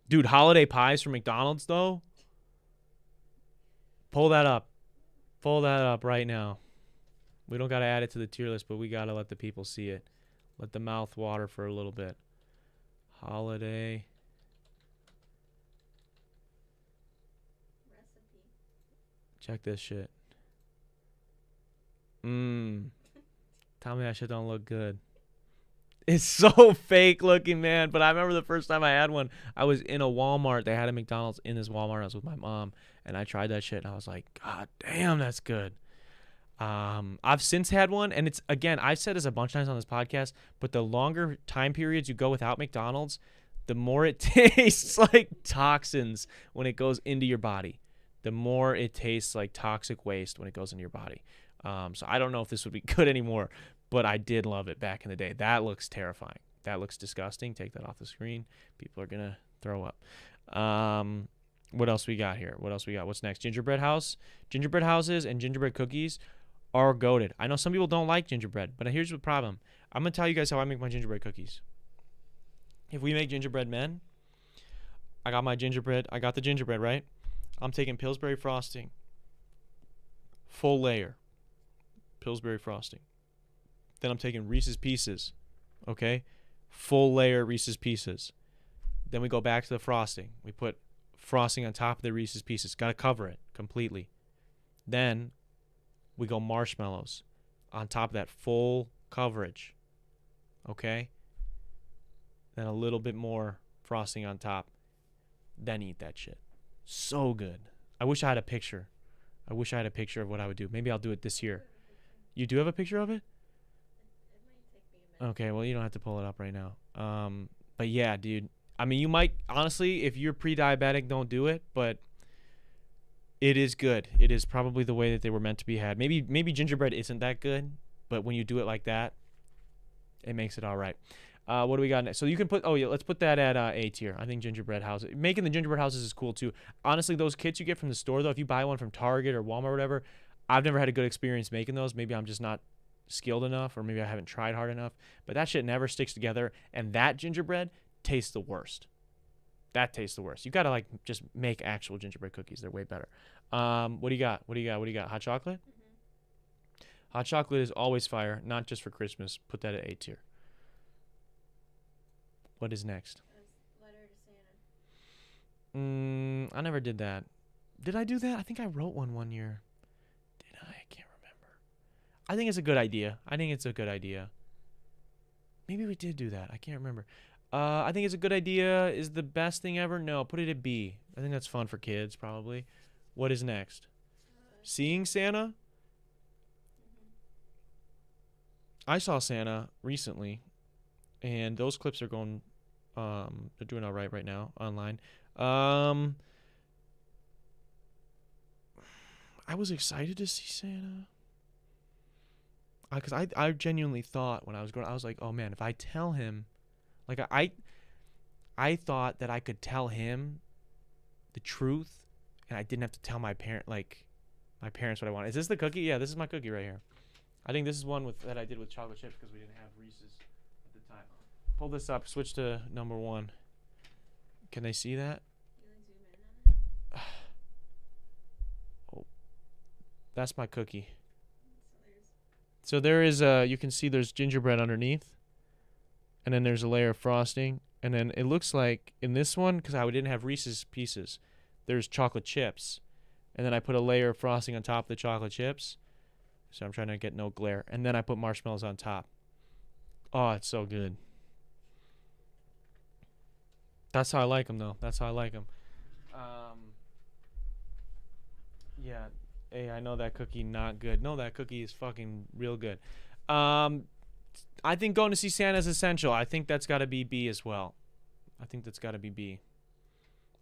Dude, holiday pies from McDonald's though? Pull that up. Pull that up right now. We don't got to add it to the tier list, but we got to let the people see it. Let the mouth water for a little bit. Holiday Recipe. Check this shit. Tell me that shit don't look good. It's so fake looking, man. But I remember the first time I had one, I was in a Walmart. They had a McDonald's in this Walmart. I was with my mom, and I tried that shit, and I was like, God damn, that's good. I've since had one, and it's, again, I've said this a bunch of times on this podcast, but the longer time periods you go without McDonald's, the more it tastes like toxins when it goes into your body. The more it tastes like toxic waste when it goes into your body. So I don't know if this would be good anymore, but I did love it back in the day. That looks terrifying. That looks disgusting. Take that off the screen. People are going to throw up. What else we got here? What's next? Gingerbread house. Gingerbread houses and gingerbread cookies are goated. I know some people don't like gingerbread, but here's the problem. I'm going to tell you guys how I make my gingerbread cookies. If we make gingerbread men, I got the gingerbread, right? I'm taking Pillsbury frosting. Full layer. Pillsbury frosting. Then I'm taking Reese's Pieces. Okay? Full layer Reese's Pieces. Then we go back to the frosting. We put frosting on top of the Reese's Pieces. Got to cover it completely. Then we go marshmallows on top of that full coverage. Okay? Then a little bit more frosting on top. Then eat that shit. So good. I wish I had a picture. I wish I had a picture of what I would do. Maybe I'll do it this year. You do have a picture of it? It might take me a minute. Okay, well, you don't have to pull it up right now. But yeah, dude. I mean, you might honestly, if you're pre-diabetic, don't do it, but it is good. It is probably the way that they were meant to be had. Maybe gingerbread isn't that good, but when you do it like that, it makes it all right. What do we got next? So you can put, oh yeah, let's put that at A tier. I think gingerbread houses. Making the gingerbread houses is cool too. Honestly, those kits you get from the store though, if you buy one from Target or Walmart or whatever, I've never had a good experience making those. Maybe I'm just not skilled enough, or maybe I haven't tried hard enough. But that shit never sticks together, and that gingerbread tastes the worst. That tastes the worst. You gotta like just make actual gingerbread cookies. They're way better. What do you got? What do you got? What do you got? Hot chocolate? Hot chocolate is always fire, not just for Christmas. Put that at A tier. What is next? Letter to Santa. I never did that. Did I do that? I think I wrote one year. Did I? I can't remember. I think it's a good idea. Maybe we did do that. I can't remember. I think it's a good idea. Is the best thing ever? No, put it at B. I think that's fun for kids, probably. What is next? Seeing Santa? I saw Santa recently, and those clips are going, they're doing all right now online. I was excited to see Santa. Because I genuinely thought when I was growing, I was like, oh man, if I tell him, like I thought that I could tell him the truth, and I didn't have to tell my parents what I wanted. Is this the cookie? Yeah, this is my cookie right here. I think this is one that I did with chocolate chips because we didn't have Reese's at the time. Pull this up. Switch to number 1. Can they see that? Can you zoom in on it? Oh, that's my cookie. So So there is you can see there's gingerbread underneath, and then there's a layer of frosting, and then it looks like in this one, because I didn't have Reese's Pieces, there's chocolate chips, and then I put a layer of frosting on top of the chocolate chips. So I'm trying to get no glare. And then I put marshmallows on top. Oh, it's so good. That's how I like them, though. That's how I like them. Yeah. Hey, I know that cookie not good. No, that cookie is fucking real good. I think going to see Santa is essential. I think that's got to be B as well. I think that's got to be B.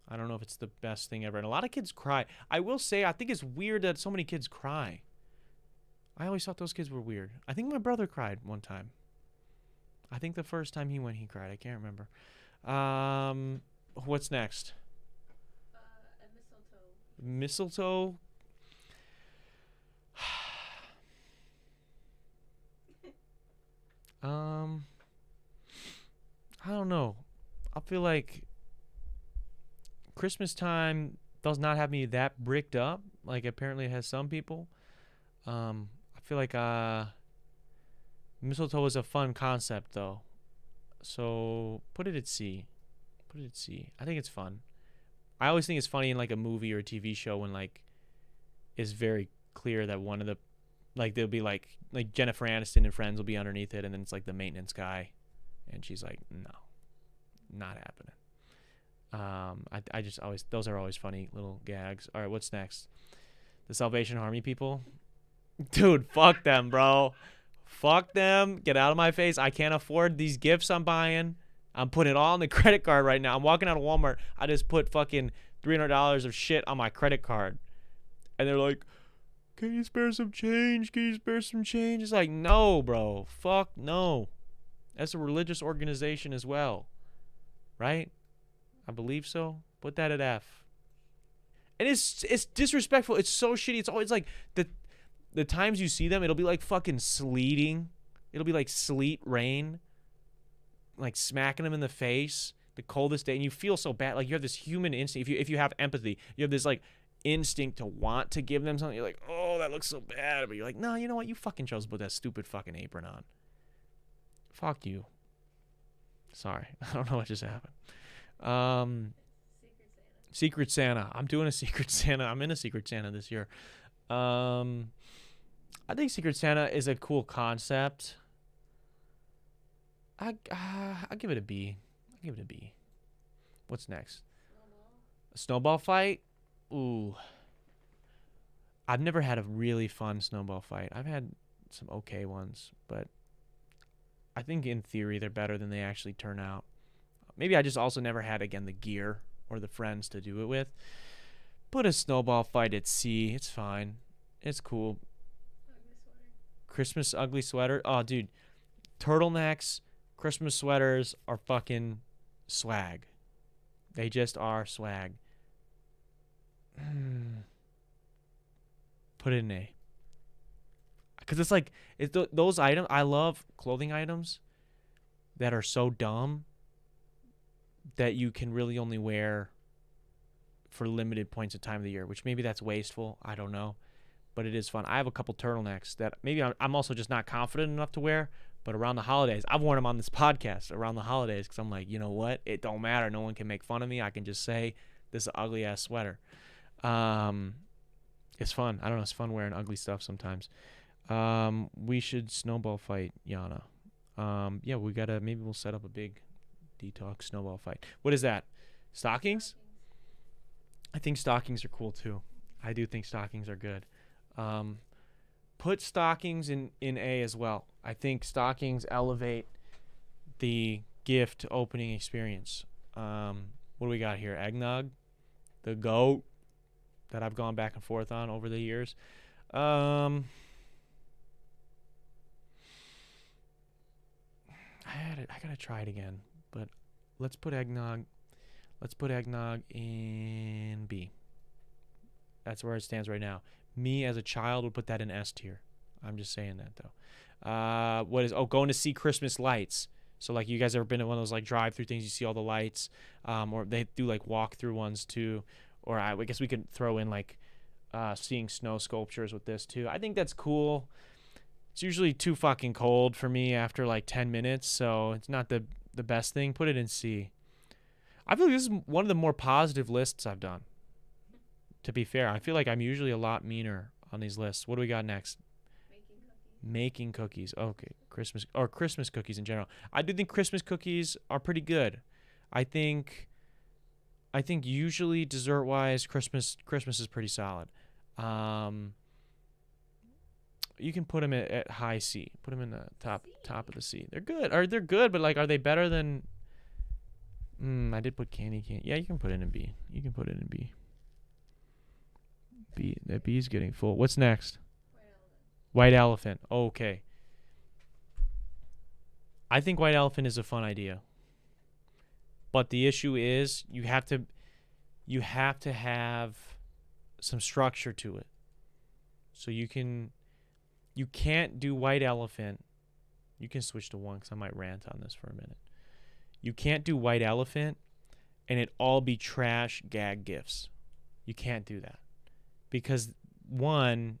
I don't know if it's the best thing ever. And a lot of kids cry. I will say, I think it's weird that so many kids cry. I always thought those kids were weird. I think my brother cried one time. I think the first time he went, he cried. I can't remember. What's next? a mistletoe. Mistletoe? I don't know. I feel like Christmas time does not have me that bricked up. Like apparently it has some people. I feel like mistletoe is a fun concept though. So put it at C. Put it at C. I think it's fun. I always think it's funny in like a movie or a TV show when like it's very clear that one of the like there'll be like Jennifer Aniston and Friends will be underneath it, and then it's like the maintenance guy, and she's like, no, not happening. I just always, those are always funny little gags. All right, what's next? The Salvation Army people. Dude, fuck them, bro. Fuck them. Get out of my face. I can't afford these gifts I'm buying. I'm putting it all on the credit card right now. I'm walking out of Walmart. I just put fucking $300 of shit on my credit card. And they're like, can you spare some change? Can you spare some change? It's like, no, bro. Fuck no. That's a religious organization as well. Right? I believe so. Put that at F. And it's disrespectful. It's so shitty. It's always like the times you see them, it'll be like fucking sleeting. It'll be like sleet rain. Like smacking them in the face. The coldest day. And you feel so bad. Like you have this human instinct. If you have empathy, you have this like instinct to want to give them something. You're like, oh, that looks so bad. But you're like, no, you know what? You fucking chose to put that stupid fucking apron on. Fuck you. Sorry. I don't know what just happened. Secret Santa. I'm doing a Secret Santa. I'm in a Secret Santa this year. I think Secret Santa is a cool concept. I give it a B. I give it a B. What's next? A snowball fight? Ooh. I've never had a really fun snowball fight. I've had some okay ones, but I think in theory they're better than they actually turn out. Maybe I just also never had, again, the gear or the friends to do it with. But a snowball fight at sea, it's fine. It's cool. Ugly sweater. Christmas ugly sweater. Oh, dude. Turtlenecks, Christmas sweaters are fucking swag. They just are swag. Put it in A. Because it's like, those items, I love clothing items that are so dumb that you can really only wear for limited points of time of the year, which maybe that's wasteful. I don't know. But it is fun. I have a couple turtlenecks that maybe I'm also just not confident enough to wear, but around the holidays, I've worn them on this podcast around the holidays because I'm like, you know what? It don't matter. No one can make fun of me. I can just say this is an ugly ass sweater. It's fun. I don't know. It's fun wearing ugly stuff sometimes. We should snowball fight Yana. Yeah, maybe we'll set up a big detox snowball fight. What is that? Stockings? I think stockings are cool too. I do think stockings are good. Put stockings in A as well. I think stockings elevate the gift opening experience. What do we got here? Eggnog, the goat that I've gone back and forth on over the years. I gotta try it again, but let's put eggnog in B. That's where it stands right now. Me as a child would put that in S tier. I'm just saying that though. Going to see Christmas lights. So like, you guys ever been to one of those like drive-through things? You see all the lights, or they do like walk-through ones too. Or I guess we could throw in like seeing snow sculptures with this too. I think that's cool. It's usually too fucking cold for me after like 10 minutes, so it's not the best thing. Put it in C. I feel like this is one of the more positive lists I've done. To be fair, I feel like I'm usually a lot meaner on these lists. What do we got next? Making cookies. Okay, Christmas cookies in general. I do think Christmas cookies are pretty good. I think usually dessert-wise, Christmas is pretty solid. You can put them at high C. Put them in the top of the C. They're good. They're good, but like, are they better than? I did put candy cane. Yeah, you can put it in B. You can put it in B. B. That B is getting full. What's next? White elephant. Okay. I think white elephant is a fun idea. But the issue is you have to have some structure to it. So you can't do white elephant. You can switch to 1 because I might rant on this for a minute. You can't do white elephant and it all be trash gag gifts. You can't do that. Because 1,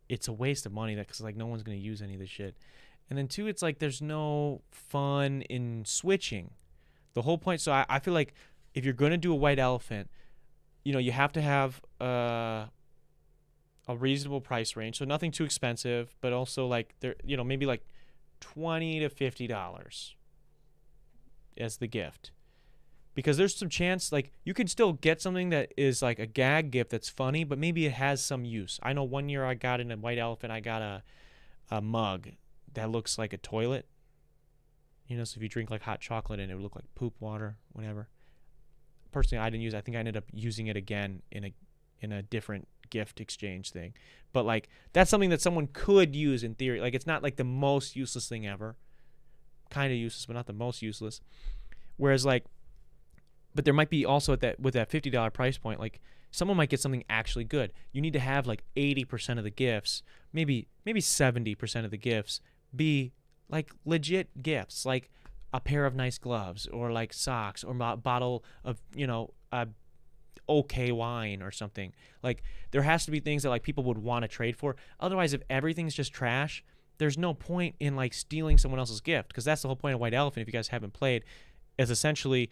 it's a waste of money because like no one's going to use any of this shit. And then 2, it's like there's no fun in switching. The whole point, so I feel like if you're going to do a white elephant, you have to have a reasonable price range. So nothing too expensive, but also like maybe like $20 to $50 as the gift. Because there's some chance, like, you can still get something that is like a gag gift that's funny, but maybe it has some use. I know one year I got in a white elephant, I got a mug that looks like a toilet. So if you drink like hot chocolate in it, it would look like poop water, whatever. Personally, I didn't use it. I think I ended up using it again in a different gift exchange thing. But like, that's something that someone could use in theory. Like, it's not like the most useless thing ever. Kind of useless, but not the most useless. Whereas like, but there might be also with that $50 price point, like someone might get something actually good. You need to have like 80% of the gifts, maybe 70% of the gifts be like legit gifts, like a pair of nice gloves or like socks or a bottle of, okay wine or something. Like, there has to be things that like people would want to trade for. Otherwise, if everything's just trash, there's no point in like stealing someone else's gift, because that's the whole point of White Elephant. If you guys haven't played, is essentially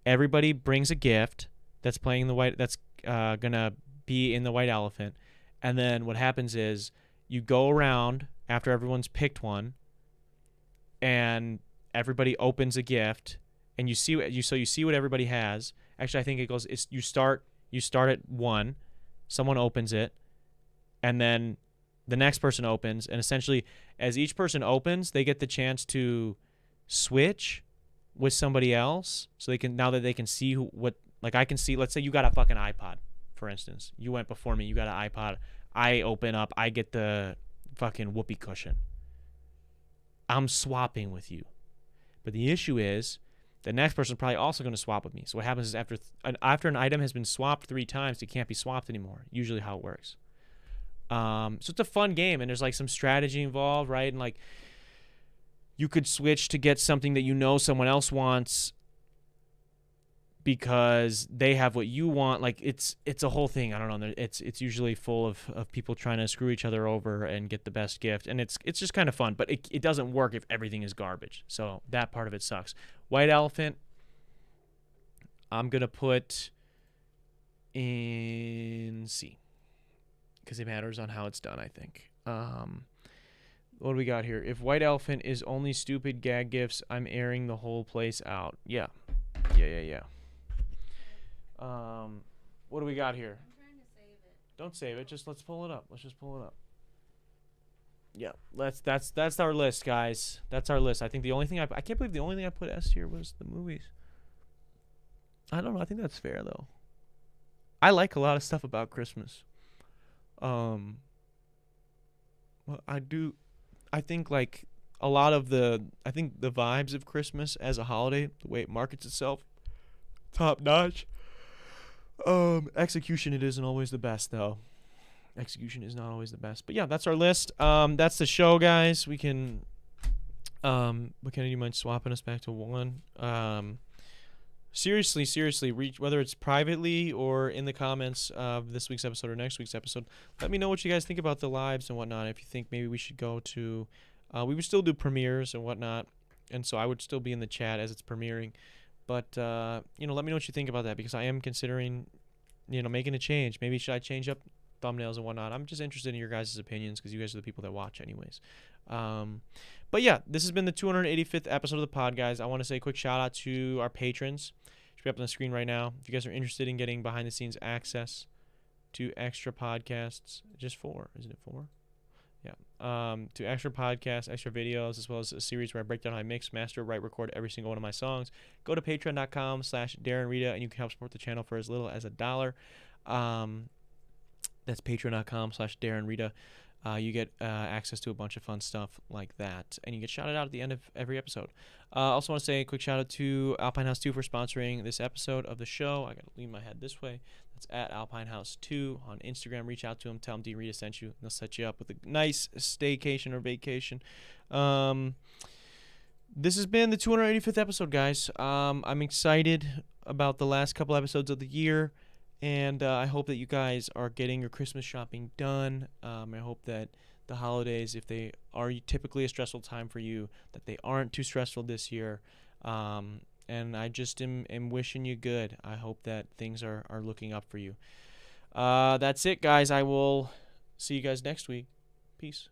everybody brings a gift that's gonna be in the White Elephant, and then what happens is you go around after everyone's picked one, and everybody opens a gift, and you see what everybody has. Actually, I think it goes. You start at 1, someone opens it, and then the next person opens, and essentially as each person opens, they get the chance to switch with somebody else, so they can, now that they can see what, like I can see, let's say you got a fucking iPod, for instance. You went before me, you got an iPod. I open up, I get the fucking whoopee cushion. I'm swapping with you. But the issue is, the next person's probably also going to swap with me. So what happens is after an item has been swapped 3 times, it can't be swapped anymore. Usually how it works. So it's a fun game, and there's like some strategy involved, right? And like you could switch to get something that you know someone else wants because they have what you want. Like it's a whole thing. I don't know. It's usually full of people trying to screw each other over and get the best gift, and it's just kind of fun. But it doesn't work if everything is garbage. So that part of it sucks. White elephant, I'm gonna put in C because it matters on how it's done, I think. What do we got here? If white elephant is only stupid gag gifts, I'm airing the whole place out. Yeah. What do we got here? I'm trying to save it. Don't save it. Let's pull it up. Let's just pull it up. Yeah, that's our list, guys. That's our list. I think the only thing I can't believe the only thing I put S tier was the movies. I don't know. I think that's fair though. I like a lot of stuff about Christmas. Well, I do. I think like a lot of the vibes of Christmas as a holiday, the way it markets itself, top notch. Execution, it isn't always the best though. Execution is not always the best. But yeah, that's our list. That's the show, guys. We can McKenna, you mind swapping us back to 1? Seriously, reach, whether it's privately or in the comments of this week's episode or next week's episode, let me know what you guys think about the lives and whatnot. If you think maybe we should go to, we would still do premieres and whatnot, and so I would still be in the chat as it's premiering. But let me know what you think about that, because I am considering, making a change. Maybe should I change up thumbnails and whatnot? I'm just interested in your guys' opinions, because you guys are the people that watch anyways. But yeah, this has been the 285th episode of the pod, guys. I want to say a quick shout out to our patrons. Should be up on the screen right now. If you guys are interested in getting behind the scenes access to extra podcasts, just 4, isn't it 4? Yeah. To extra podcasts, extra videos, as well as a series where I break down how I mix, master, write, record every single one of my songs. Go to patreon.com/Darren Rita, and you can help support the channel for as little as $1. That's patreon.com/Darren Rita. You get access to a bunch of fun stuff like that, and you get shouted out at the end of every episode. Also want to say a quick shout out to Alpine House 2 for sponsoring this episode of the show. I got to lean my head this way. That's at Alpine House 2 on Instagram. Reach out to them. Tell them D. Rita sent you. And they'll set you up with a nice staycation or vacation. This has been the 285th episode, guys. I'm excited about the last couple episodes of the year. And I hope that you guys are getting your Christmas shopping done. I hope that the holidays, if they are typically a stressful time for you, that they aren't too stressful this year. And I just am wishing you good. I hope that things are looking up for you. That's it, guys. I will see you guys next week. Peace.